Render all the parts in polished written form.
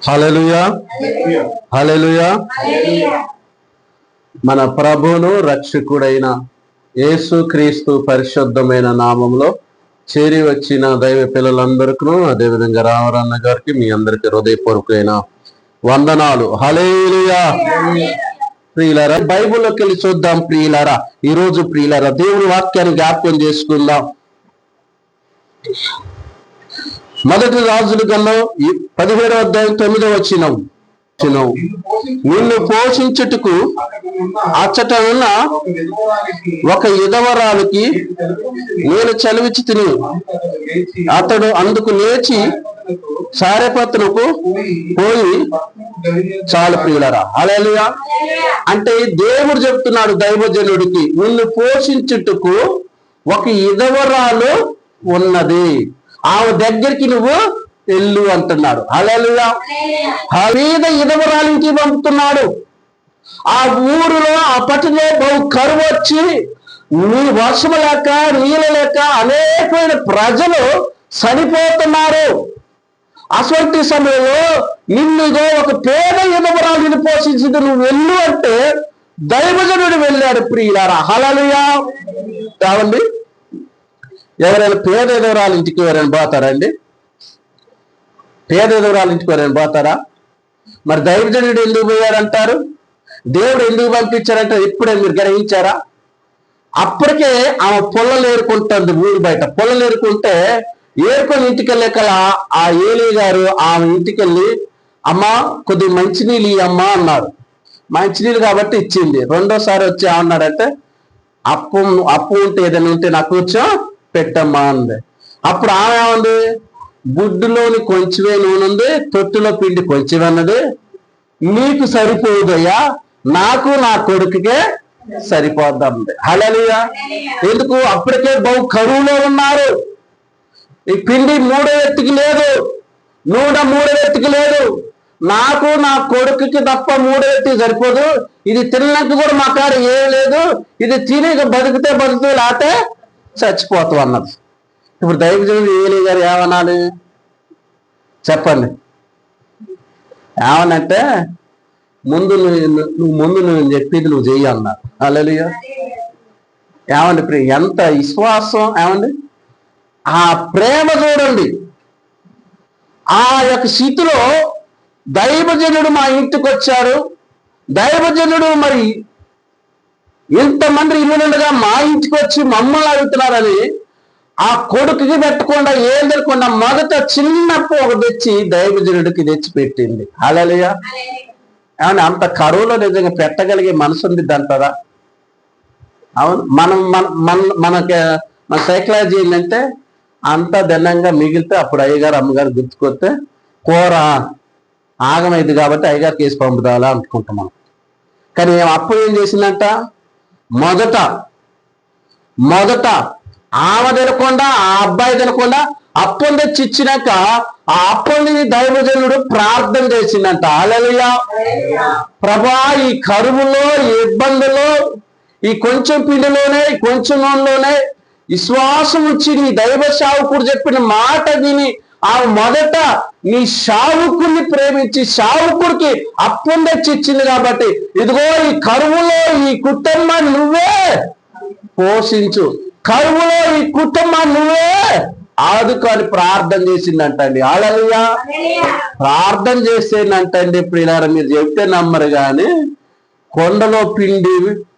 హల్లెలూయా, హల్లెలూయా. మన ప్రభువును రక్షకుడైన యేసు క్రీస్తు పరిశుద్ధమైన నామంలో చేరి వచ్చిన దైవ పిల్లలందరికీ, అదేవిధంగా రామరన్న గారికి, మీ అందరికి హృదయపూర్వకమైన వందనాలు. హల్లెలూయా. ప్రియులారా, బైబిల్లోకి వెళ్ళి చూద్దాం. ప్రియులారా, ఈరోజు ప్రియులారా దేవుని వాక్యాన్ని జ్ఞాపకం చేసుకుందాం. మొదటి రాజుల గ్రంథం 17వ అధ్యాయం 9వ వచనం, నిన్ను పోషించుటకు అచ్చట ఉన్న ఒక విధవరాలికి నేను చలివిచ్చి తిని, అతడు అందుకు లేచి సారెపత్తునకు పోయి. చాలు ప్రియులరా. హల్లెలూయా. అంటే దేవుడు చెప్తున్నాడు దైవజనుడికి, నిన్ను పోషించుటకు ఒక విధవరాలు ఉన్నది, ఆమె దగ్గరికి నువ్వు వెళ్ళు అంటున్నాడు. హల్లెలూయా. మీద విధవరాలికి పంపుతున్నాడు. ఆ ఊరిలో అప్పటిలో బహు కరువు వచ్చి వర్షం లేక నీళ్ళు లేక అనేకమైన ప్రజలు చనిపోతున్నారు. అటువంటి సమయంలో నిన్నుగా ఒక పేద విధవరాలిని పోషించింది, నువ్వు వెళ్ళు అంటే దైవజనుడు వెళ్ళాడు. ప్రియులారా, హల్లెలూయా. కావండి, ఎవరైనా పేద విధవరాల ఇంటికి ఎవరైనా పోతారండి? పేద విధవరాల ఇంటికి ఎవరైనా పోతారా? మరి దైవజనుడు ఎందుకు పోయారంటారు? దేవుడు ఎందుకు పంపించారంటే ఇప్పుడే మీరు గ్రహించారా? అప్పటికే ఆమె పొల్లలు ఏరుకుంటుంది. ఊరి బయట పొల్లలు ఏరుకుంటే ఏరుకొని ఇంటికి వెళ్ళాక ఆ ఏలీ గారు ఆమె ఇంటికి వెళ్ళి, అమ్మా కొద్ది మంచినీళ్ళు ఇయ్యమ్మా అన్నారు. మంచినీళ్ళు కాబట్టి ఇచ్చింది. రెండోసారి వచ్చి ఏమన్నాడంటే, అప్పు ఉంటే ఏదైనా ఉంటే నాకు కూర్చో పెట్టమ్మా అంది. అప్పుడు ఆమె ఏమంది, గుడ్డులోని కొంచెమే నూనె ఉంది, తొట్టులో పిండి కొంచెమే అన్నది, నీకు సరిపోదయ్యా, నాకు నా కొడుకుకే సరిపోద్ది. హల్లెలూయా. ఎందుకు? అప్పటికే బహు కరువులో ఉన్నారు. ఈ పిండి 3వ వ్యక్తికి లేదు, నూనె 3వ వ్యక్తికి లేదు, నాకు నా కొడుకుకి తప్ప 3వ వ్యక్తికి సరిపోదు. ఇది తినడానికి కూడా మా కాడ ఏం లేదు, ఇది తిని బతికితే బతుకుతే లేకపోతే చచ్చిపోతాం అన్నది. ఇప్పుడు దైవజనుడు ఏలీ గారు ఏమనాలి చెప్పండి? ఏమనంటే, నువ్వు చెప్పింది నువ్వు చెయ్యి అన్నారు. హల్లెలూయా. ఏమండి ప్రియ, ఎంత విశ్వాసం! ఏమండి ఆ ప్రేమ చూడండి. ఆ యొక్క స్థితిలో దైవజనుడు మా ఇంటికి వచ్చారు. దైవజనుడు మరి ఇంతమంది ఇల్లుండగా మా ఇంటికి వచ్చి మమ్మల్ని అడుగుతున్నారని ఆ కొడుకుకి పెట్టకుండా ఏం తెలియకుండా మొదట చిన్నప్పుడు ఒక తెచ్చి దైవజనుడికి తెచ్చి పెట్టింది. హల్లెలూయా. ఏమన్నా అంత కరువులో నిజంగా పెట్టగలిగే మనసు ఉంది అంటారా? అవును. మనకి మన సైకాలజీ ఏంటంటే, అంతా దండంగా మిగిలితే అప్పుడు అయ్యగారు అమ్మగారు గుర్తుకొస్తే కూర ఆగమైంది కాబట్టి అయ్యగారికి వేసి పంపుదాలా అనుకుంటాం మనం. కానీ అప్పుడు ఏం చేసిందంట, మొదట ఆమె తినకుండా ఆ అబ్బాయి తినకుండా అప్పం తెచ్చి ఇచ్చినాక ఆ అప్పని దైవజనుడు ప్రార్థన చేసిందంట. హల్లెలూయా. ప్రభా, ఈ కరువులో, ఈ ఇబ్బందుల్లో, ఈ కొంచెం పిండిలోనే, ఈ కొంచెం నూనెలోనే విశ్వాసం వచ్చి నీ దైవ సేవకుడు చెప్పిన మాట విని ఆ మొదట నీ సేవకుడిని ప్రేమించి సేవకుడికి అప్పం తెచ్చి ఇచ్చింది కాబట్టి, ఇదిగో ఈ కరువులో ఈ కుటుంబాన్ని నువ్వే పోషించు, కరువులో ఈ కుటుంబాన్ని నువ్వే ఆదుకొని ప్రార్థన చేసిందంటండి. హల్లెలూయా. ప్రార్థన చేసేనంటండి. ప్రియులారా, మీరు చెప్తే నమ్మరు కానీ కొండలో పిండి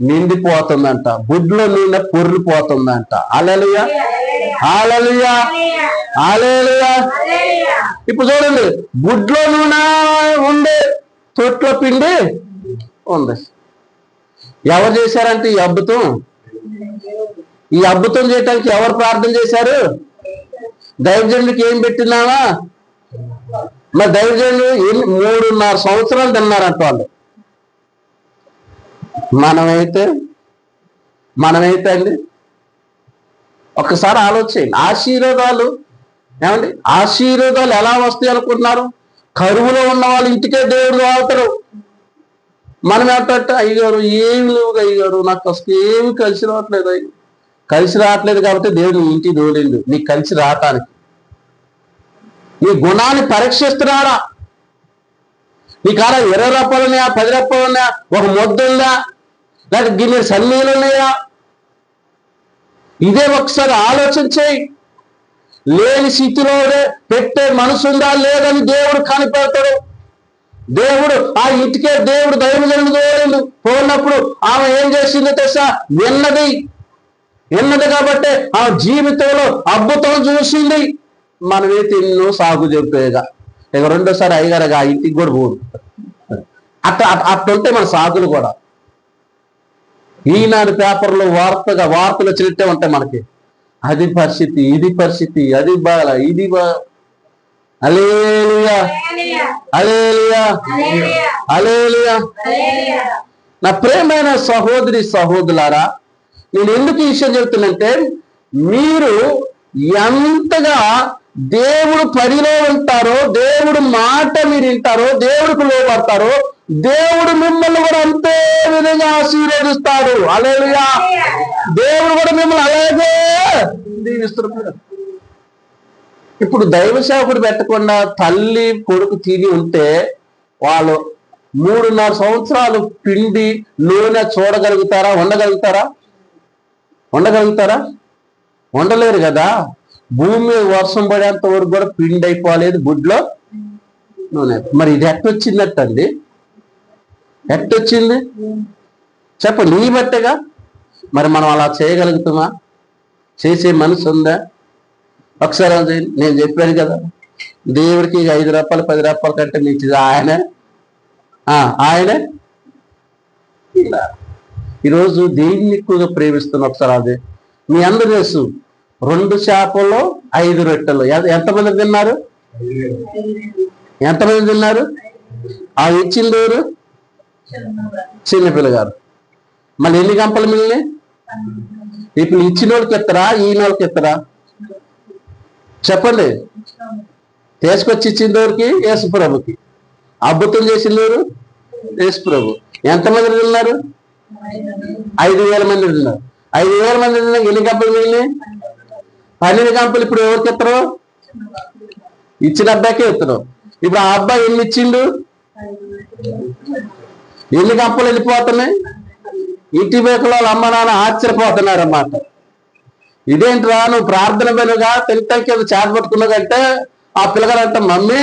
నిండిపోతుందంట, బుడ్లో నూనె పొర్రిపోతుందంట. హల్లెలూయా, హల్లెలూయా, హల్లెలూయా. ఇప్పుడు చూడండి, బుడ్లో నూనె ఉంది, తొట్లో పిండి ఉంది. ఎవరు చేశారంటే ఈ అద్భుతం చేయటానికి ఎవరు ప్రార్థన చేశారు? దైవజనుడికి ఏం పెట్టినావా? మరి దైవజనుడు 3.5 సంవత్సరాలు తిన్నారంట వాళ్ళు. మనమైతే అండి ఒక్కసారి ఆలోచించండి. ఆశీర్వాదాలు ఎలా వస్తాయి అనుకుంటున్నారు? కరువులో ఉన్న వాళ్ళ ఇంటికే దేవుడు వాళ్తారు. మనం ఏంటంటే, అయ్యగారు ఏమి లేవు అయ్యగారు, నాకు అసలు ఏమి కలిసి రావట్లేదు కాబట్టి దేవుడు నీ ఇంటికి తోలిండు నీకు కలిసి రావటానికి. నీ గుణాన్ని పరీక్షిస్తున్నాడా? నీ కాడ 20 రూపాయలు ఉన్నాయా, 10 రూపాయలు ఉన్నాయా, ఒక ముద్ద ఉందా, లేక గిన్నె సన్నీళ్ళు ఉన్నాయా? ఇదే ఒకసారి ఆలోచించేయి. లేని స్థితిలో పెట్టే మనసు ఉందా లేదని దేవుడు కనిపెడతాడు. దేవుడు ఆ ఇంటికే దేవుడు దైవజనుడు తోలిండు. పోయినప్పుడు ఆమె ఏం చేసిందో తెలుసా? విన్నది కాబట్టి ఆ జీవితంలో అద్భుతం చూసింది. మనమైతే ఎన్నో సాగు చెప్పేగా, ఇక రెండోసారి అయ్యగారుగా ఆ ఇంటికి కూడా పోదు. అట్లుంటే మన సాగులు కూడా ఈనాడు పేపర్లో వార్తలు వచ్చినట్టే ఉంటాయి మనకి. అది పరిస్థితి, ఇది పరిస్థితి, అది బాగా, ఇది బాగా. హల్లెలూయా, హల్లెలూయా, హల్లెలూయా. నా ప్రియమైన సహోదరి సహోదరులారా, నేను ఎందుకు ఈ విషయం చెబుతున్నంటే, మీరు ఎంతగా దేవుడు పనిలో ఉంటారో, దేవుడు మాట మీరు వింటారో, దేవుడికి లోపడతారో, దేవుడు మిమ్మల్ని కూడా అంతే విధంగా ఆశీర్వదిస్తాడు. హల్లెలూయా. దేవుడు కూడా మిమ్మల్ని అలాగే దీవిస్తున్నాడు. ఇప్పుడు దైవ సేవకుడు పెట్టకుండా తల్లి కొడుకు తిని ఉంటే వాళ్ళు 3.5 సంవత్సరాలు పిండి నూనె చూడగలుగుతారా? ఉండగలుగుతారా? ఉండలేరు కదా. భూమి వర్షం పడేంత వరకు కూడా పిండి అయిపోలేదు, గుడ్లో నూనె. మరి ఇది ఎట్టొచ్చిందటండి? ఎట్టొచ్చింది చెప్పండి? నీ బట్టేగా. మరి మనం అలా చేయగలుగుతామా? చేసే మనసు ఉందా? ఒకసారి నేను చెప్పాను కదా, దేవుడికి 5 రూపాయలు 10 రూపాయల కంటే మించి ఆయనే. ఈరోజు దేన్ని ఎక్కువగా ప్రేమిస్తున్నా ఒకసారి అదే మీ అందరూ తెలుసు. 2 చేపలు 5 రొట్టెలు ఎంతమంది తిన్నారు? ఆ ఇచ్చింది ఎవరు? చిన్నపిల్లగారు. మళ్ళీ ఎన్ని గంపలు మిగిలినాయి? ఇప్పుడు ఇచ్చిన వాళ్ళకి ఎత్తరా, ఈయన వాళ్ళకి ఎత్తరా? చెప్పండి. తీసుకొచ్చి ఇచ్చింది ఎవరికి? యేసుప్రభుకి. అద్భుతం చేసింది ఎవరు? యేసుప్రభు. ఎంతమంది తిన్నారు? 5,000 మంది తిన్నారు. 5,000 మంది తిన్నా ఎన్ని గంపలు మిగిలినాయి? 12 గంపలు. ఇప్పుడు ఎవరికి ఎత్తరు? ఇచ్చిన అబ్బాయికే ఎత్తరు. ఇప్పుడు ఆ అబ్బాయి ఎన్ని ఇచ్చిండు? ఎన్ని గంపలు వెళ్ళిపోతున్నాయి? ఇంటి బేకలో వాళ్ళ అమ్మ నాన్న ఆశ్చర్యపోతున్నారు అన్నమాట. ఇదేంట్రా నువ్వు ప్రార్థన వెనుగా తింటానికి చేత పట్టుకున్నాకంటే ఆ పిల్లగారంట, మమ్మీ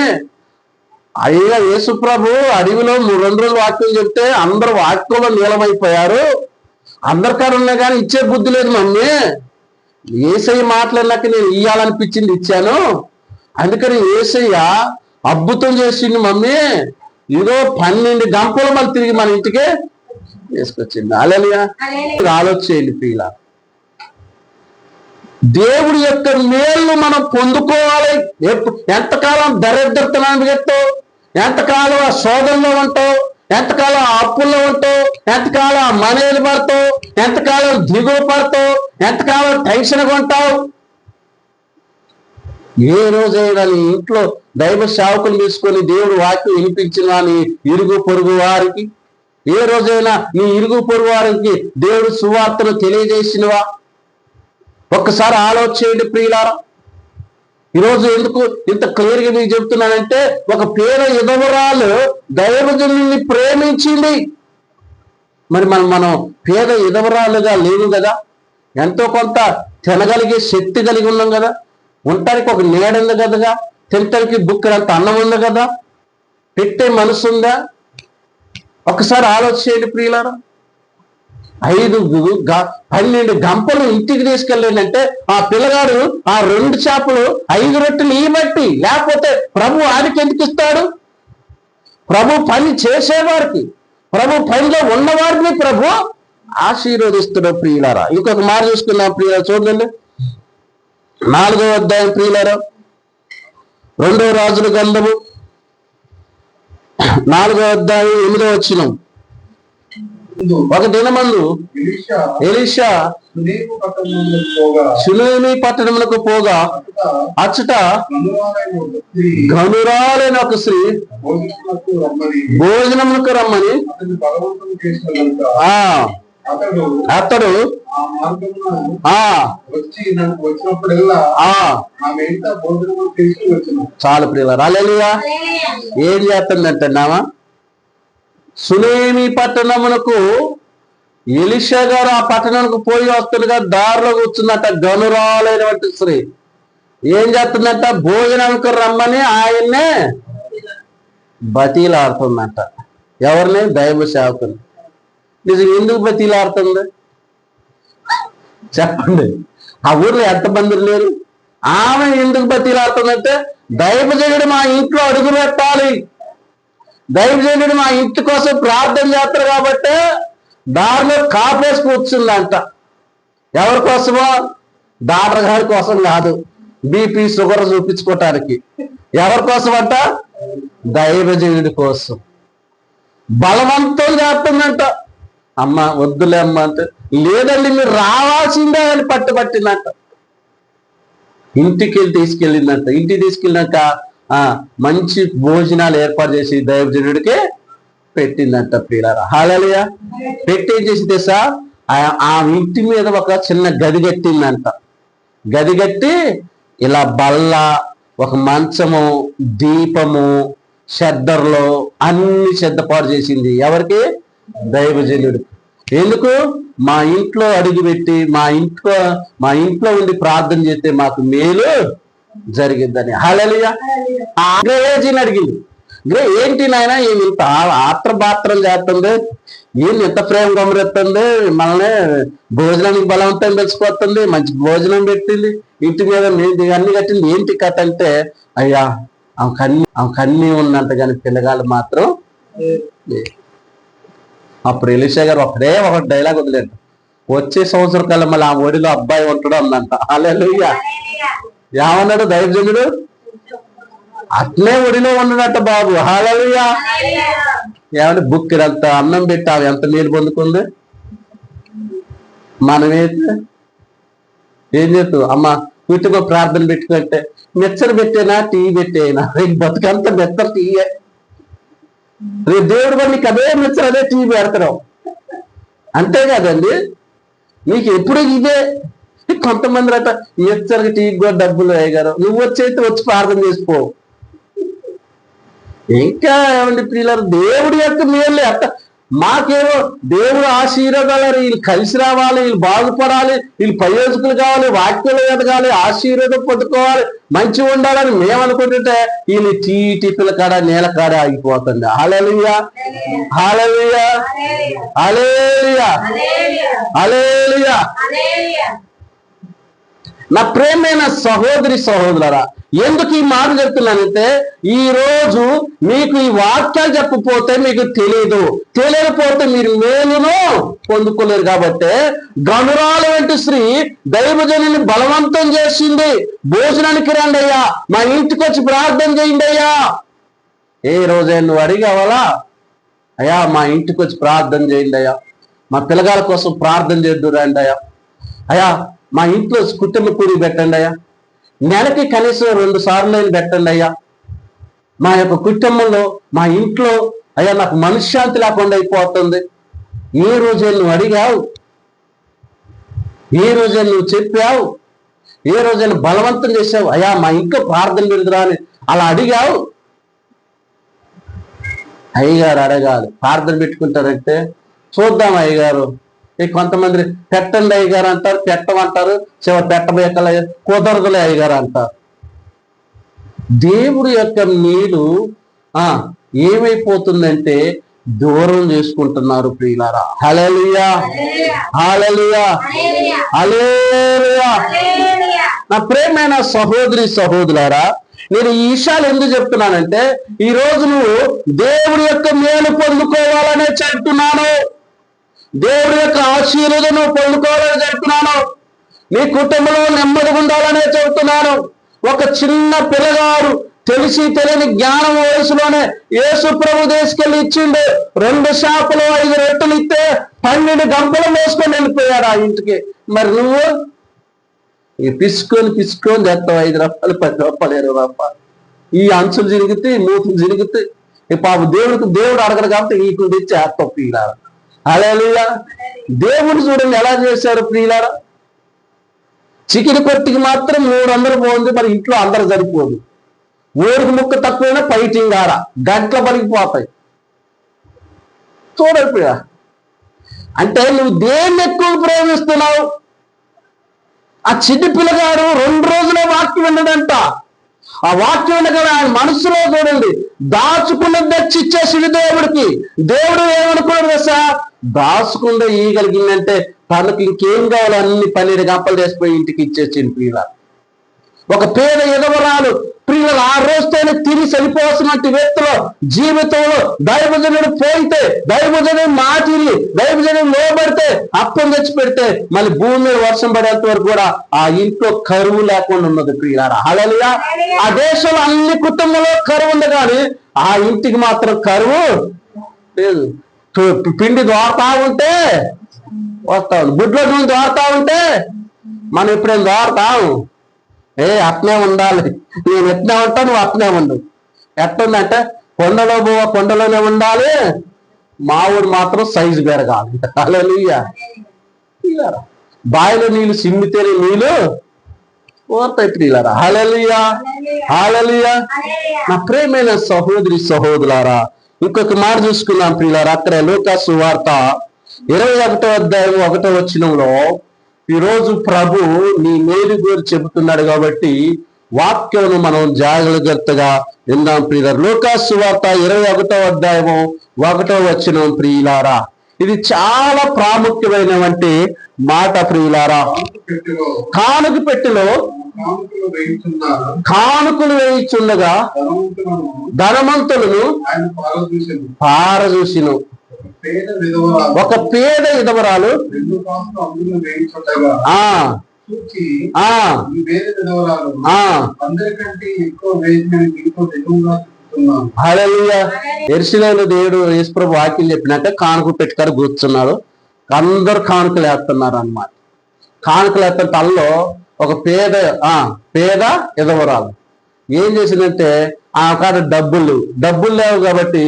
అయ్యా యేసుప్రభు అడవిలో 2 రోజులు వాక్యం చెప్తే అందరూ వాక్యంలో నీలమైపోయారు, అందరికారు ఉన్నా కానీ ఇచ్చే బుద్ధి లేదు మమ్మీ. యేసయ్య మాట్లాడినాక నేను ఇయ్యాలనిపించింది ఇచ్చాను, అందుకని యేసయ్య అద్భుతం చేసింది మమ్మీ. ఇదో 12 గంపలు మళ్ళీ తిరిగి మన ఇంటికే తీసుకొచ్చింది. హల్లెలూయా. ఆలోచించండి ప్రియులా, దేవుడి యొక్క మేలు మనం పొందుకోవాలి. ఎంతకాలం దరిద్రతనాన్ని చెప్తావు, ఎంతకాలం ఆ శోధనలో ఉంటావు, ఎంతకాలం ఆ అప్పుల్లో ఉంటావు, ఎంతకాలం ఆ మనీలు పడతావు, ఎంతకాలం దిగువ పడతావు, ఎంతకాలం టెన్షన్గా ఉంటావు. ఏ రోజైనా నీ ఇంట్లో దైవ సేవకులు తీసుకొని దేవుడు వాక్యం వినిపించిన నీ ఇరుగు పొరుగు వారికి, ఏ రోజైనా నీ ఇరుగు పొరుగు వారికి దేవుడు సువార్తను తెలియజేసినవా? ఒక్కసారి ఆలోచించండి ప్రియులారా. ఈరోజు ఎందుకు ఇంత క్లియర్గా మీకు చెప్తున్నానంటే, ఒక పేద విధవరాలు దైవజనుని ప్రేమించింది. మరి మనం పేద విధవరాలుగా లేవు కదా, ఎంతో కొంత తినగలిగే శక్తి కలిగి ఉన్నాం కదా, ఉండటానికి ఒక నీడ ఉంది కదా, తినటానికి బుక్కడంత అన్నం ఉంది కదా, పెట్టే మనసు ఉందా? ఒకసారి ఆలోచించండి ప్రియులారా. 12 గంపలు ఇంటికి తీసుకెళ్ళంటే ఆ పిల్లగాడు ఆ 2 చేపలు 5 రొట్టెలు ఈ బట్టి, లేకపోతే ప్రభు ఆడికి ఎందుకు ఇస్తాడు? ప్రభు పని చేసేవారికి, ప్రభు పనిలో ఉన్నవారిని ప్రభు ఆశీర్వదిస్తున్నాడు ప్రియులారా. ఇంకొక మాట చూసుకున్నాం ప్రియులారా, చూడండి 4వ అధ్యాయం ప్రియులారా, 2వ రాజుల గ్రంథము 4వ అధ్యాయం 8వ వచనం. ఒక దినమందు ఎలీషా షూనేమి పట్టణములకు పోగా అచ్చట గనురాలైన ఒక స్త్రీ భోజనములకు రమ్మని అతడు చాలు ప్రియులారా. హల్లెలూయా. ఏం చేస్తుందంటున్నావా? సునేమి పట్టణమునకు ఎలీషా గారు ఆ పట్టణానికి పోయి వస్తుండగా దారిలో కూర్చున్నట్ట గనురాలైనటువంటి స్త్రీ ఏం చేస్తుందంట, భోజనానికి రమ్మని ఆయన్నే బతీలాడుతుందంట. ఎవరిని? దైవ సేవకుని. నిజం ఎందుకు బతీలాడుతుంది చెప్పండి? ఆ ఊర్లో ఎంతమంది లేరు? ఆమె ఎందుకు బతీలాడుతుందంటే, దైవజనుడు మా ఇంట్లో అడుగు పెట్టాలి, దైవజనుడు మా ఇంటి కోసం ప్రార్థన చేస్తారు కాబట్టి దారిలో కాపేసి కూర్చుందంట. ఎవరి కోసమో? డాక్టర్ గారి కోసం కాదు, బీపీ షుగర్ చూపించుకోవటానికి. ఎవరి కోసం అంట? దైవజనుడి కోసం. బలవంతం చేస్తుందంట. అమ్మ వద్దులే అమ్మ అంటే, లేదండి మీరు రావాల్సిందే అని పట్టుబట్టిందంట. ఇంటికి తీసుకెళ్ళిందంట. ఇంటికి తీసుకెళ్ళినాక మంచి భోజనాలు ఏర్పాటు చేసి దైవజనుడికి పెట్టిందంట. ప్రియులారా, హల్లెలూయా. పెట్టి ఏం చేసి తెలుసా, ఆ ఇంటి మీద ఒక చిన్న గది కట్టిందంట. గది కట్టి ఇలా బల్ల, ఒక మంచము, దీపము, షద్దర్లో అన్ని సిద్ధపాటు చేసింది. ఎవరికి? దైవజనుడు. ఎందుకు? మా ఇంట్లో అడుగుపెట్టి మా ఇంట్లో ఉండి ప్రార్థన చేస్తే మాకు మేలు జరిగిద్దని. హల్లెలూయా. గ్రేజీని అడిగింది, ఏంటి నాయన ఏమి ఇంత ఆత్రబాత్రం చేస్తుంది, ఏం ఎంత ప్రేమ గమరెత్తుంది, మనల్ని భోజనానికి బలవంతం తెచ్చుకొస్తుంది, మంచి భోజనం పెట్టింది, ఇంటి మీద అన్ని కట్టింది, ఏంటి కథ అంటే, అయ్యా ఆమె ఉందంట కానీ పిల్లగాళ్ళు మాత్రం. అప్పుడు ఎలీషా గారు ఒక డైలాగ్ వదిలేంట, వచ్చే సంవత్సరం కల్లా మళ్ళీ ఆ ఒడిలో అబ్బాయి ఉంటాడు అందంట. హల్లెలూయా. ఏమన్నాడు దైవజనుడు? అట్లే ఒడిలో ఉండడట బాబు. హల్లెలూయా. ఏమంటే బుక్ అంత అన్నం పెట్టి ఆమె ఎంత నీళ్ళు పొందుకుంది. మనమైతే ఏం చేస్తాం? అమ్మ వీటికో ప్రార్థన పెట్టుకుంటే మెచ్చరు పెట్టేనా, టీ పెట్టేనా? బతుకంతా మెత్తరు టీయే. రేపు దేవుడు కూడా నీకు అదే మెచ్చరు, అదే టీ పెడతాం. అంతే కదండి. నీకు ఎప్పుడు ఇదే. కొంతమంది అట మెచ్చరికి టీకి కూడా డబ్బులు అయ్యారు, నువ్వు వచ్చైతే వచ్చి ప్రార్థన చేసుకో. ఇంకా ఏమండి ప్రియులారు, దేవుడి యొక్క మేలు అట్ట. మాకేమో దేవుడు ఆశీర్వాదాలు, వీళ్ళు కలిసి రావాలి, వీళ్ళు బాగుపడాలి, వీళ్ళు ప్రయోజకులు కావాలి, వాక్యాలు ఎదగాలి, ఆశీర్వాదం పొందుకోవాలి, మంచిగా ఉండాలని మేము అనుకుంటుంటే వీళ్ళు టీపిల కాడ నేల కాడ ఆగిపోతుంది. హల్లెలూయా, హల్లెలూయా, హల్లెలూయా, హల్లెలూయా. నా ప్రేమైన సహోదరి సహోదరులారా, ఎందుకు ఈ మాట చెప్తున్నానంటే, ఈ రోజు మీకు ఈ వాక్యాలు చెప్పకపోతే మీకు తెలియకపోతే మీరు మేలును పొందుకోలేరు. కాబట్టి గనురాలు వంటి స్త్రీ దైవజనుని బలవంతం చేసింది, భోజనానికి రండి అయ్యా, మా ఇంటికి వచ్చి ప్రార్థన చేయండి అయ్యా. ఏ రోజైనా నువ్వు అడిగావాలా, అయ్యా మా ఇంటికి వచ్చి ప్రార్థన చేయండి అయ్యా, మా పిల్లగాల కోసం ప్రార్థన చేద్దు రండి అయ్యా, అయ్యా మా ఇంట్లో కుటుంబ కూడి పెట్టండి అయ్యా, నెలకి కనీసం 2 సార్లు పెట్టండి అయ్యా, మా యొక్క కుటుంబంలో మా ఇంట్లో అయ్యా నాకు మనశ్శాంతి లేకుండా అయిపోతుంది. ఏ రోజే నువ్వు అడిగావు, ఏ రోజే నువ్వు చెప్పావు, ఏ రోజైనా బలవంతం చేసావు, అయ్యా మా ఇంట్లో ప్రార్థన పెడుతురా అని అలా అడిగావు? అయ్యగారు అడగాలి. ప్రార్థన పెట్టుకుంటారంటే చూద్దాం అయ్యగారు. కొంతమంది పెట్టండి అయ్యగారు అంటారు, పెట్టమంటారు, చివరి పెట్టబోయే కుదరదులే అయ్యగారు అంటారు. దేవుడి యొక్క నీళ్ళు ఏమైపోతుందంటే దూరం చేసుకుంటున్నారు ప్రియులారా. హల్లెలూయా, హల్లెలూయా, హల్లెలూయా. నా ప్రేమైన సహోదరి సహోదరులారా, నేను ఈ విషయాలు ఎందుకు చెప్తున్నానంటే, ఈ రోజు నువ్వు దేవుడి యొక్క మేలు పొందుకోవాలనే చెప్తున్నాను, దేవుడి యొక్క ఆశీర్వాదం పొందుకోవాలని చెప్తున్నాను, నీ కుటుంబంలో నెమ్మదిగా ఉండాలనే చెబుతున్నాను. ఒక చిన్న పిల్లగాడు తెలియని జ్ఞానం వయసులోనే యేసు ప్రభు తీసుకెళ్ళి ఇచ్చిండు. 2 చేపలు 5 రొట్టెలు ఇస్తే 12 గంపలు మోసుకొని వెళ్ళిపోయాడు ఆ ఇంటికి. మరి నువ్వు పిసుకొని తెస్తావు 5 రూపాయలు 10 రూపాయలు 20 రూపాయలు. ఈ అంచులు చిరిగితే, మూతులు చిరిగితే, పాప దేవుడు అడగడు కాబట్టి నీకు తెచ్చి వేస్తావు ప్రియులారా. హల్లెలూయా. దేవుడు చూడండి ఎలా చేశారు ప్రియులారా. చికెన్ కొట్టికి మాత్రం 300 పోతుంది, మరి ఇంట్లో అందరు సరిపోదు. ఊరికి ముక్క తక్కువైనా ఫైటింగ్ ఆడ గంటల పడిపోతాయి. చూడప్పుడు అంటే నువ్వు దేన్ని ఎక్కువ ప్రేమిస్తున్నావు? ఆ చిన్న పిల్లగాడు 2 రోజులే వాక్యం విన్నదంట. ఆ వాక్యం వినగా ఆయన మనసులో చూడండి దాచుకున్నది తెచ్చి ఇచ్చేసింది దేవుడికి. దేవుడు ఏమనుకున్నాడు కదా, దాచుకుండా ఇయ్యగలిగిందంటే తనకి ఇంకేం కావాలో అన్ని 12 గంపలు చేసిపోయి ఇంటికి ఇచ్చేసింది ప్రియుల. ఒక పేద ఎదవరాలు ప్రియులు ఆ రోజుతోనే తిరిగి చనిపోవాల్సినటువంటి వ్యక్తులు జీవితంలో దైవజనుడు పోయితే, దైవజనుడు మాటిని, దైవజనుడు లోబడితే, అప్పం తెచ్చి పెడితే మళ్ళీ భూమి మీద వర్షం పడేంత వరకు కూడా ఆ ఇంట్లో కరువు లేకుండా ఉన్నది ప్రియులారా. హల్లెలూయా. ఆ దేశంలో అన్ని కుటుంబంలో కరువు ఉంది కానీ ఆ ఇంటికి మాత్రం కరువు లేదు. పిండి దోరతా ఉంటే వస్తా ఉంది, గుడ్లో నూనె దోరతా ఉంటే మనం ఎప్పుడైనా దోరతాం? అట్నే ఉండాలి, నేను ఎట్నే ఉంటా నువ్వు అట్నే ఉండు. ఎట్టుందంటే కొండలో కొండలోనే ఉండాలి, మావుడు మాత్రం సైజు పెరగాలి. హల్లెలూయా. బావిలో నీళ్ళు సిమ్మితేనే నీళ్ళు ఓర్తాయి ప్రియులారా. హల్లెలూయా, హల్లెలూయా. నా ప్రేమైన సహోదరి సహోదరులారా, ఇంకొక మాట చూసుకున్నాం ప్రియులారా. అక్కడ లూకా సువార్త 21వ అధ్యాయం 1వ వచనంలో ఈరోజు ప్రభు నీ మేలు గురించి చెబుతున్నాడు కాబట్టి వాక్యం మనం జాగ్రత్తగా విందాం ప్రియులారా. లూకా సువార్త 21వ అధ్యాయము 1వ వచనం ప్రియులారా. ఇది చాలా ప్రాముఖ్యమైనటువంటి మాట ప్రియులారా. కానుక పెట్టెలో కానుకలు వేయిచుండగా ధనవంతులను పారదూసిను. ఒక పేద విధవరాలు హల్లెలూయా. యెరూషలేములో దేవుడు యేసుప్రభు వాక్యం చెప్పినాక కానుక పెట్టుకారు కూర్చున్నారు. అందరు కానుకలు వేస్తున్నారు అన్నమాట. కానుకలు వేస్తున్న తనలో ఒక పేద విధవరాలు ఏం చేసిందంటే ఆ కాడ డబ్బులు లేవు కాబట్టి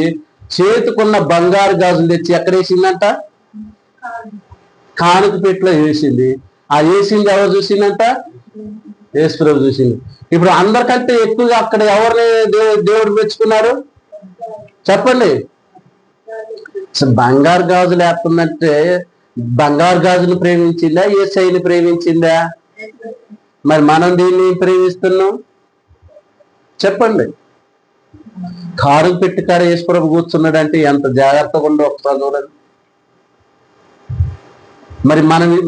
చేతుకున్న బంగారు గాజులు తెచ్చి ఎక్కడ వేసిందంట? కానుక పెట్టిలో వేసింది. ఆ వేసింది ఎవరు చూసిందంట? యేసుప్రభు చూసింది. ఇప్పుడు అందరికంటే ఎక్కువగా అక్కడ ఎవరిని దేవుడు మెచ్చుకున్నారు చెప్పండి? బంగారు గాజులు వేస్తుందంటే బంగారు గాజులు ప్రేమించిందా యేసయ్యని ప్రేమించిందా? మరి మనం దీన్ని ప్రేమిస్తున్నాం చెప్పండి? కారు పెట్టుకాడ యేసుప్రభు కూర్చున్నాడంటే ఎంత జాగ్రత్తగా ఉండో ఒకసారి చూడండి. మరి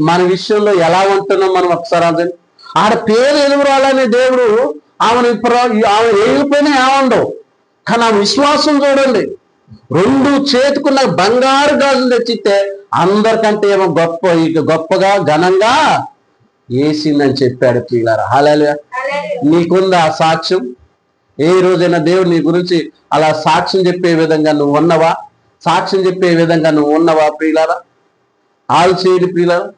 మన విషయంలో ఎలా ఉంటున్నాం మనం ఒకసారి అర్థం. ఆడ పేరు ఎదురాలనే దేవుడు ఆమె ఏగిపోయినా ఏమండవు కానీ ఆ విశ్వాసం చూడండి. 2 చేతుకున్న బంగారు గాజులు తెచ్చితే అందరికంటే ఏమో గొప్పగా ఘనంగా వేసిందని చెప్పాడు ప్రియులారా. హల్లెలూయా. నీకుందా ఆ సాక్ష్యం? ఏ రోజైనా దేవుడు నీ గురించి అలా సాక్ష్యం చెప్పే విధంగా నువ్వు ఉన్నవా? సాక్ష్యం చెప్పే విధంగా నువ్వు ఉన్నవా ప్రియులారా? ఆలోచేయండి ప్రియులారా.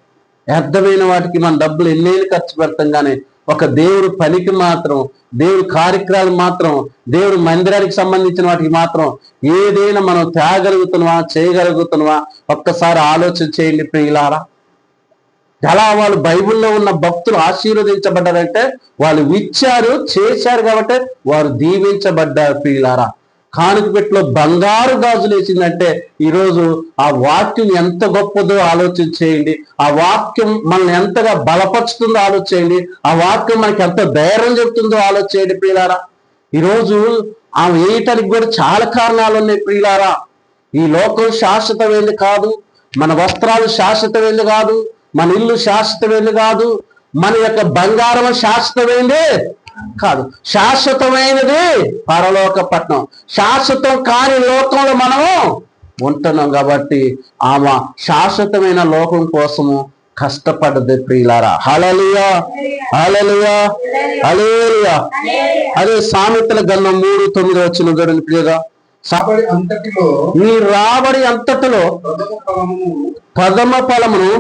వ్యర్థమైన వాటికి మన డబ్బులు ఎన్నేళ్ళు ఖర్చు పెడతాం కానీ ఒక దేవుడు పనికి మాత్రం, దేవుడు కార్యక్రమాలు మాత్రం, దేవుడు మందిరానికి సంబంధించిన వాటికి మాత్రం ఏదైనా మనం తేగలుగుతున్నావా, చేయగలుగుతున్నావా? ఒక్కసారి ఆలోచన చేయండి ప్రియులారా. ఎలా వాళ్ళు బైబిల్లో ఉన్న భక్తులు ఆశీర్వదించబడ్డారంటే వాళ్ళు ఇచ్చారు, చేశారు కాబట్టి వారు దీవించబడ్డారు ప్రియులారా. కానుక పెట్టెలో బంగారు గాజులు వేసిందంటే ఈరోజు ఆ వాక్యం ఎంత గొప్పదో ఆలోచన చేయండి. ఆ వాక్యం మనల్ని ఎంతగా బలపరుచుతుందో ఆలోచించండి. ఆ వాక్యం మనకి ఎంత ధైర్యం చెప్తుందో ఆలోచించండి ప్రియులారా. ఈరోజు ఆమె వేయటానికి కూడా చాలా కారణాలు ఉన్నాయి ప్రియులారా. ఈ లోకం శాశ్వతమైనది కాదు, మన వస్త్రాలు శాశ్వతమైనది కాదు, మన ఇల్లు శాశ్వతమైనది కాదు, మన యొక్క బంగారం శాశ్వతమైనది కాదు. శాశ్వతమైనది పరలోక పట్నం. శాశ్వతం కాని లోకంలో మనము ఉంటున్నాం కాబట్టి ఆమె శాశ్వతమైన లోకం కోసము కష్టపడ్డది ప్రియులారా. హల్లెలూయా, హల్లెలూయా, హల్లెలూయా. అదే సామెతల గ్రంథం 3:9 వచ్చిన చూడండి ప్రియగా. నీ రాబడి అంతటిలో ప్రథమ ఫలమును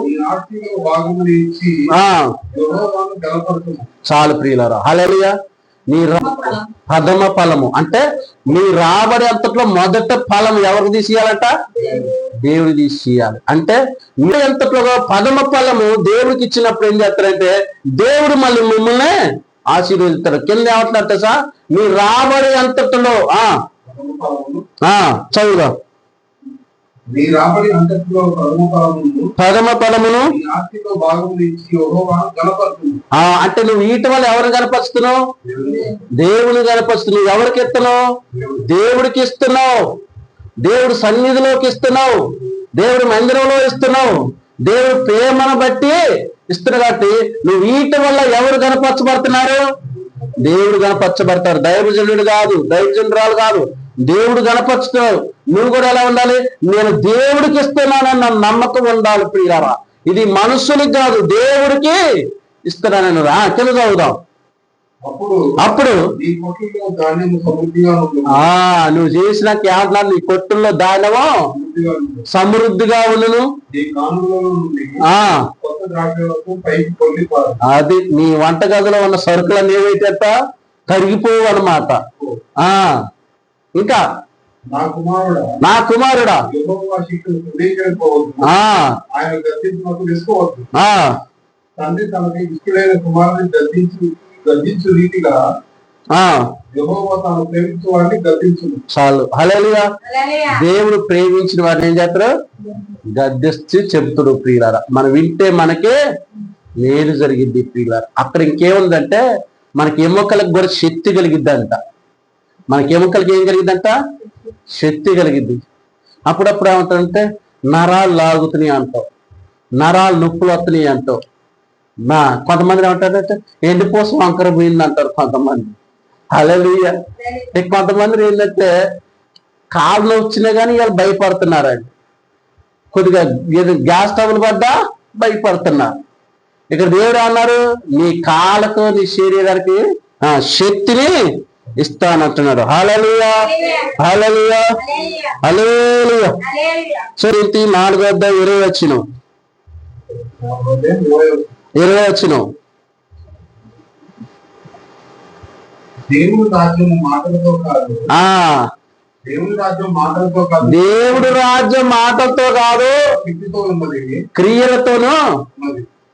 చాలు ప్రియులారా. హల్లెలూయా. నీ ప్రథమ ఫలము అంటే నీ రాబడి అంతట్లో మొదట ఫలం ఎవరికి తీసేయాలంట? దేవుడు తీసేయాలి. అంటే నీ అంతట్లో ప్రథమ ఫలము దేవుడికి ఇచ్చినప్పుడు ఏం చేస్తారంటే దేవుడు మళ్ళీ మిమ్మల్ని ఆశీర్వదిస్తాడు. కింద ఏమంటున్నట్ట సార్? నీ రాబడి అంతట్లో చదువుగా నీ రాబడి అంతటిలో ప్రథమ ఫలమును నీ ఆస్తిలో భాగములు ఇచ్చి యెహోవాను గణపరచుము. అంటే నువ్వు వీటి వల్ల ఎవరు కనపరుస్తున్నావు? దేవుని కనపరుస్తున్నావు. ఎవరికి ఇస్తున్నావు? దేవుడికి ఇస్తున్నావు. దేవుడు సన్నిధిలోకి ఇస్తున్నావు. దేవుడు మందిరంలో ఇస్తున్నావు. దేవుడు ప్రేమను బట్టి ఇస్తున్నావు. కాబట్టి నువ్వు వీటి వల్ల ఎవరు కనపరచబడుతున్నారు? దేవుడు కనపరచబడతారు. దైవజనుడు కాదు, దైవజనురాలు కాదు, దేవుడు కనపరుచుతావు. నువ్వు కూడా ఎలా ఉండాలి? నేను దేవుడికి ఇస్తున్నానన్న నమ్మకం ఉండాలి ప్రియులారా. ఇది మనుషులకి కాదు, దేవుడికి ఇస్తున్నానని కింద చదువుదాం. అప్పుడు నువ్వు చేసిన క్యాన్లు నీ కొట్టుల్లో ధాన్యము సమృద్ధిగా ఉండును. అది నీ వంటగదిలో ఉన్న సరుకులన్నీ ఏవైతే కరిగిపోవు అన్నమాట. ఇంకా నా కుమారుడా తండ్రి తనకి ఇష్టమైన కుమారుని గద్దించు రీతిగా యెహోవా తాను ప్రేమించే వారిని గద్దించును. చాలు. హల్లెలూయా. దేవుడు ప్రేమించిన వారిని ఏం చేస్తారు? గద్దిస్తూ చెబుతుడు ప్రియులారా. మనం వింటే మనకే మేలు జరిగింది ప్రియులారా. అక్కడ ఇంకేముందంటే మనకి ఎముకలకు కూడా శక్తి కలిగిద్దంట. మనకి ఎముకలకి ఏం కలిగిద్దంట? శక్తి కలిగిద్ది. అప్పుడప్పుడు ఏమంటారంటే నరాలు లాగుతున్నాయి అంటావు, నరాలు నొప్పులు వస్తున్నాయి అంటావు. కొంతమంది ఏమంటారంటే ఎండిపోసం వంకర పోయింది అంటారు కొంతమంది. హల్లెలూయా. కొంతమంది ఏంటంటే కాళ్ళు వచ్చినా కానీ ఇవాళ భయపడుతున్నారండి. కొద్దిగా గ్యాస్ స్టవ్లు పడ్డా భయపడుతున్నారు. ఇక్కడ దేవుడు అన్నారు నీ కాళ్ళకు నీ శరీరానికి శక్తిని ఇస్తానంటున్నాడు. హల్లెలూయా, హల్లెలూయా, హల్లెలూయా. సరే 4:20 దేవుడు రాజ్యం మాటలతో కాదు, దేవుడు రాజ్యం మాటలతో కాదు క్రియలతోనూ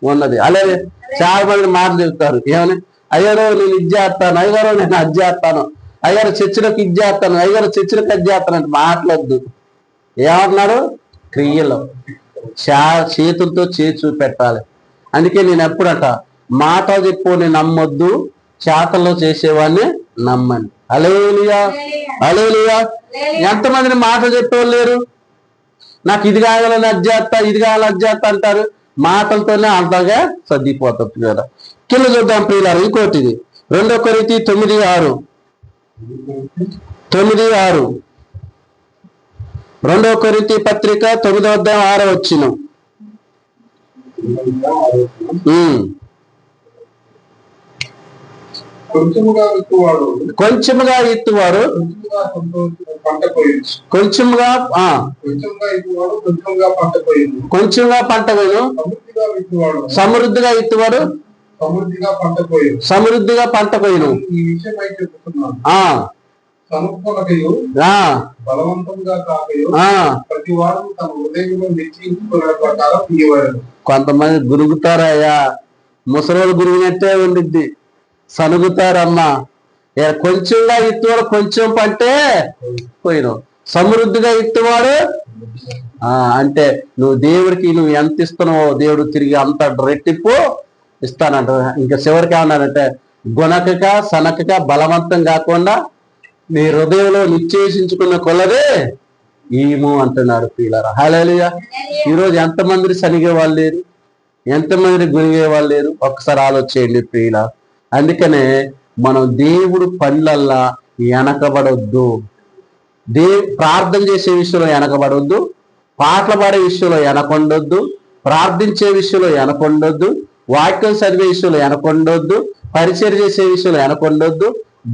ఉన్నది. అలాగే చాలా మంది మాటలు చెప్తారు. ఏమని? అయ్యారో నేను ఇది చేస్తాను, అయ్యారో నేను అది చేస్తాను, అయ్యారు చర్చిలోకి ఇది చేస్తాను, అయ్యారు చర్చిలోకి అది చేస్తాను అంటే మాట్లాడద్దు. ఏమంటున్నారు? క్రియలు. చేతులతో చేసి చూపెట్టాలి. అందుకే నేను ఎప్పుడట మాట చెప్పు నేను నమ్మొద్దు, చేతల్లో చేసేవాడిని నమ్మని. హల్లెలూయా, హల్లెలూయా. ఎంతమందిని మాట చెప్పేవాళ్ళు లేరు? నాకు ఇది కావాలని అది చేస్తా, ఇది కావాలని అది చేస్తా అంటారు. మాటలతోనే అంతగా సర్దిపోతుంది కదా. కింద చూద్దాం ప్రియులారు. ఇంకోటి 2 కొరింథీ 9:6 2 కొరింథీ పత్రిక 9:6 కొంచెముగా ఇత్తువాడు కొంచెముగా పంట పోయిను, సమృద్ధిగా ఇత్తువాడు సమృద్ధిగా పంట పోయిను. కొంతమంది గురుగుతారయ్యా, ముసలోళ్ళు గురిగినట్టే ఉండిద్ది, సనుగుతారమ్మా. కొంచెంగా ఇత్తువాడు కొంచెం పంటే పోయిను, సమృద్ధిగా ఇత్తువాడు అంటే నువ్వు దేవుడికి నువ్వు ఎంత ఇస్తున్నావో దేవుడు తిరిగి అంత రెట్టింపు ఇస్తానంట. ఇంకా చివరికి ఏమన్నానంటే గుణకక సనకక బలవంతం కాకుండా నీ హృదయంలో నిశ్చయించుకున్న కొలదే ఈము అంటున్నాడు ప్రియులారా. హల్లెలూయా. ఈరోజు ఎంతమంది సనిగే వాళ్ళు లేరు, ఎంతమంది గునిగే వాళ్ళు లేరు? ఒక్కసారి ఆలోచించండి ప్రియుల. అందుకనే మనం దేవుడు పనులల్లా వెనకబడొద్దు. ప్రార్థన చేసే విషయంలో వెనకబడొద్దు, పాటలు పాడే విషయంలో వెనకొండొద్దు, ప్రార్థించే విషయంలో వెనకొండొద్దు, వాక్యం చదివే విషయంలో వెనకొండొద్దు, పరిచయం చేసే విషయంలో వెనకొండొద్దు,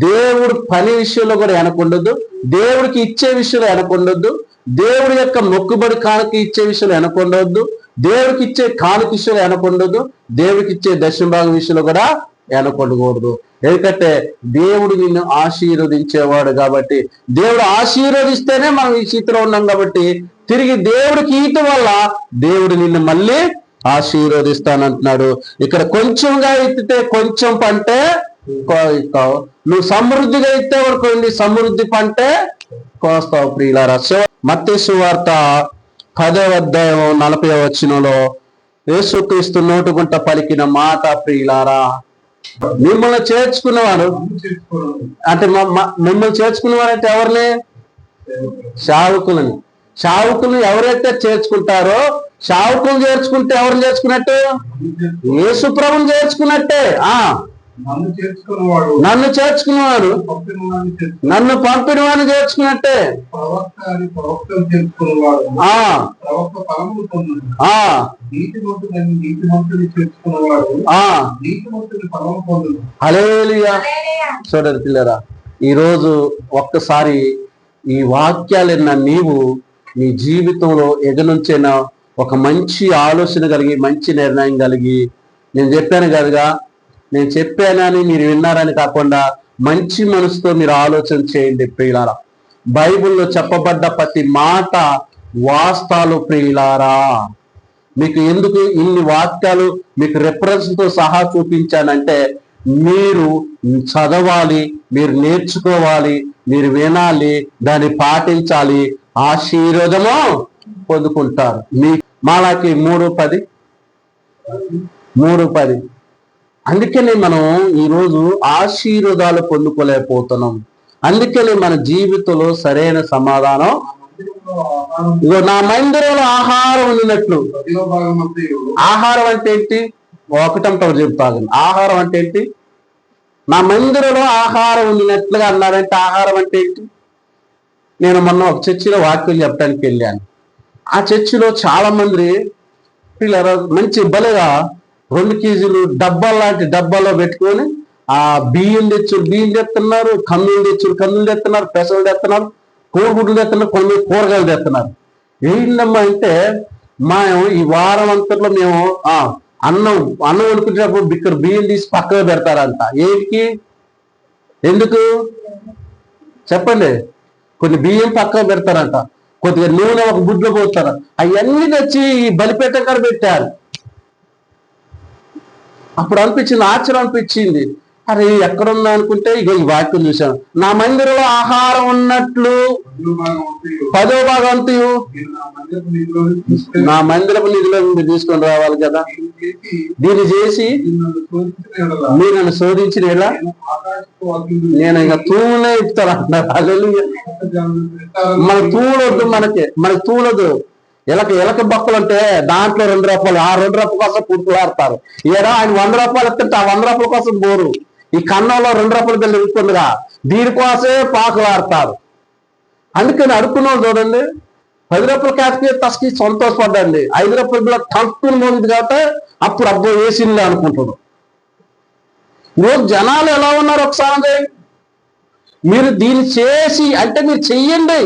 దేవుడు పని విషయంలో కూడా వెనకొండొద్దు, దేవుడికి ఇచ్చే విషయంలో వెనకొండొద్దు, దేవుడి యొక్క మొక్కుబడి కానుక ఇచ్చే విషయంలో వెనకొండొద్దు, దేవుడికి ఇచ్చే కానుక విషయంలో వెనకొండొద్దు, దేవుడికి ఇచ్చే దశమ భాగం విషయంలో కూడా వెనకొండకూడదు. ఎందుకంటే దేవుడు నిన్ను ఆశీర్వదించేవాడు కాబట్టి, దేవుడు ఆశీర్వదిస్తేనే మనం ఈ స్థితిలో ఉన్నాం కాబట్టి తిరిగి దేవుడికి ఈయటం వల్ల దేవుడు నిన్ను మళ్ళీ ఆశీర్వదిస్తానంటున్నాడు. ఇక్కడ కొంచెంగా ఎత్తితే కొంచెం పంటే కోస్తావు, నువ్వు సమృద్ధిగా ఎత్తే వరకు సమృద్ధి పంటే కోస్తావు ప్రియులారా. మత్తయి సువార్త 10వ అధ్యాయం 40వ వచనంలో యేసుక్రీస్తు నోటుగుంట పలికిన మాట, ప్రియులారా, మిమ్మల్ని చేర్చుకున్నవారు అంటే మిమ్మల్ని చేర్చుకున్నవారు అంటే ఎవరిని? సేవకులని. సేవకులను ఎవరైతే చేర్చుకుంటారో, సేవకులను చేర్చుకుంటే ఎవరిని చేర్చుకున్నట్టు? యేసు ప్రభుని చేర్చుకున్నట్టే. నన్ను చేర్చుకున్నవాడు నన్ను పంపిన వాడిని చేర్చుకున్నట్టే. హల్లెలూయా. చూడండి పిల్లరా, ఈరోజు ఒక్కసారి ఈ వాక్యాలన్న నీవు నీ జీవితంలో ఎగనుంచైనా ఒక మంచి ఆలోచన కలిగి, మంచి నిర్ణయం కలిగి, నేను చెప్పాను కదగా, నేను చెప్పానని మీరు విన్నారని కాకుండా మంచి మనసుతో మీరు ఆలోచన చేయండి ప్రియులారా. బైబిల్లో చెప్పబడ్డ ప్రతి మాట వాస్తవాలు ప్రియులారా. మీకు ఎందుకు ఇన్ని వాక్యాలు మీకు రెఫరెన్స్తో సహా చూపించానంటే, మీరు చదవాలి, మీరు నేర్చుకోవాలి, మీరు వినాలి, దాన్ని పాటించాలి, ఆశీర్వాదము పొందుకుంటారు. మీ మాలాకి 3:10 అందుకనే మనం ఈరోజు ఆశీర్వాదాలు పొందుకోలేకపోతున్నాం. అందుకనే మన జీవితంలో సరైన సమాధానం, ఇగో నా మందిరంలో ఆహారం ఉన్నట్లు. ఆహారం అంటే ఏంటి? ఒకటంటావు చెప్తాను. ఆహారం అంటే ఏంటి? నా మందిరంలో ఆహారం ఉన్నట్లుగా అన్నారంటే ఆహారం అంటే ఏంటి? నేను మొన్న ఒక చర్చిలో వాక్యం చెప్పడానికి వెళ్ళాను. ఆ చర్చిలో చాలా మంది పిల్లలు మంచి బలగా 2 కేజీలు డబ్బాలు లాంటి డబ్బాలో పెట్టుకొని ఆ బియ్యం తెస్తున్నారు, కందులు తెస్తున్నారు, పెసలు తెస్తున్నారు, కోడిగుడ్లు తెస్తున్నారు, కొన్ని కూరగాయలు తెస్తున్నారు. ఏంటమ్మా అంటే, ఈ వారం అంతట్లో మేము అన్నం వండుకునేటప్పుడు ఇక్కడ బియ్యం తీసి పక్కన పెడతారంట. ఏంటికి? ఎందుకు చెప్పండి? కొన్ని బియ్యం పక్కన పెడతారంట, కొద్దిగా నూనె ఒక గుడ్లో పోతారు. అవన్నీ తెచ్చి ఈ బలిపేట కాడ పెట్టారు. అప్పుడు అనిపించింది, ఆశ్చర్యం అనిపించింది. అరే ఎక్కడుందా అనుకుంటే ఇక ఈ వాక్యం చూశాను. నా మందిరంలో ఆహారం ఉన్నట్లు 10వ భాగం అంతయు నా మందిరపు నిధిలో మీరు తీసుకొని రావాలి కదా. దీన్ని చేసి మీరు నన్ను శోధించిన ఎలా నేను ఇక తూమునే ఇస్తాను అంటున్నారు. హల్లెలూయా. మనకు తూలొద్దు, మనకి తూలదు. ఎలక బొక్కలు అంటే దాంట్లో 2 రూపాయలు, ఆ 2 రూపాయల కోసం పుట్టులాడతారు. ఏడా ఆయన 100 రూపాయలు ఎత్తుంటే ఆ 100 రూపాయల కోసం బోరు. ఈ కన్నంలో 2 రూపాయల బిల్లు ఇస్తుందిగా, దీనికోసమే పాకులాడతారు. అందుకని అడుక్కున్నాడు చూడండి, 10 రూపాయల కాకి తస్కి సంతోషపడ్డండి. 5 రూపాయల బిల్ల టంకుని మోగింది కాబట్టి అప్పుడు అబ్బో వేసింది అనుకుంటాడు. ఈరోజు జనాలు ఎలా ఉన్నారు ఒకసారి మీరు దీన్ని చేసి అంటే మీరు చెయ్యండి.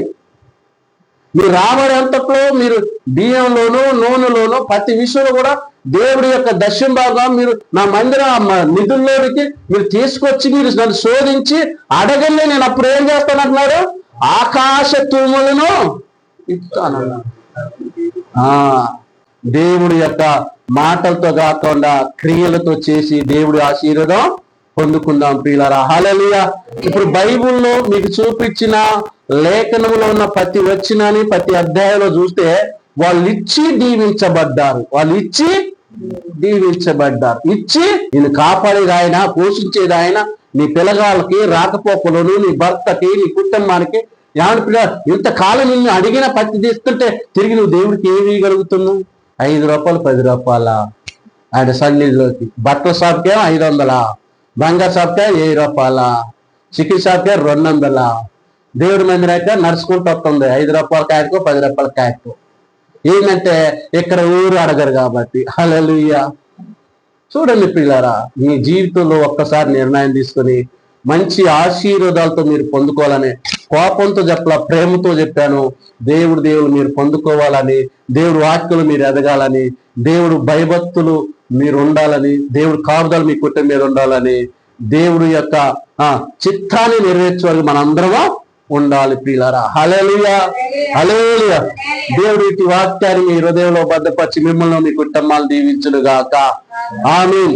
మీరు రాబడి అంతట్లో మీరు బియ్యంలోనూ నూనెలోనూ ప్రతి విషయంలో కూడా దేవుడి యొక్క దర్శనం భాగం మీరు నా మందిర నిధుల్లోనికి మీరు తీసుకొచ్చి మీరు నన్ను శోధించి అడగండి, నేను అప్పుడు ఏం చేస్తానంటున్నాడు? ఆకాశ తూములను ఇస్తానన్నా. దేవుడి యొక్క మాటలతో కాకుండా క్రియలతో చేసి దేవుడి ఆశీర్వాదం పొందుకుందాం ప్రియులారా. హల్లెలూయా. ఇప్పుడు బైబిల్లో మీకు చూపించిన లేఖనంలో ఉన్న ప్రతి వచనాన్ని ప్రతి అధ్యాయంలో చూస్తే వాళ్ళు ఇచ్చి దీవించబడ్డారు. ఇచ్చి నేను కాపాడేది ఆయన, పోషించేది ఆయన. నీ పిల్లగాళ్ళకి రాకపోకలను, నీ భర్తకి, నీ కుటుంబానికి ఇంతకాలం నిన్ను అడిగిన పత్తి తీస్తుంటే తిరిగి నువ్వు దేవుడికి ఏమి ఇవ్వగలుగుతున్నావు? 5 రూపాయలు 10 రూపాయల ఆయన సన్నిధిలోకి. బట్టల షాప్కే 500, బంగారు షాప్కే 1000 రూపాయల, చికెన్ షాప్కే 200. దేవుడి మందిరాక నడుచుకుంటూ వస్తుంది 5 రూపాయల కాయకు 10 రూపాయల కాయకు. ఏంటంటే ఇక్కడ ఊరు అడగరు కాబట్టి. హల్లెలూయా. చూడండి పిల్లారా, మీ జీవితంలో ఒక్కసారి నిర్ణయం తీసుకొని మంచి ఆశీర్వాదాలతో మీరు పొందుకోవాలని, కోపంతో చెప్పలా, ప్రేమతో చెప్పాను. దేవుడు మీరు పొందుకోవాలని, దేవుడు వాక్యలు మీరు ఎదగాలని, దేవుడు భయభక్తులు మీరు ఉండాలని, దేవుడు కాపుదలు మీ కుటుంబం మీద ఉండాలని, దేవుడు యొక్క చిత్తాన్ని నెరవేర్చే వరకు మనందరము ఉండాలి ప్రియులారా. హల్లెలూయా. హల్లెలూయా. దేవుడు ఇటు వాక్యాన్ని మీ హృదయంలో భద్రపరిచి మిమ్మల్ని మీ కుటుంబాలు దీవించును గాక. ఆమేన్.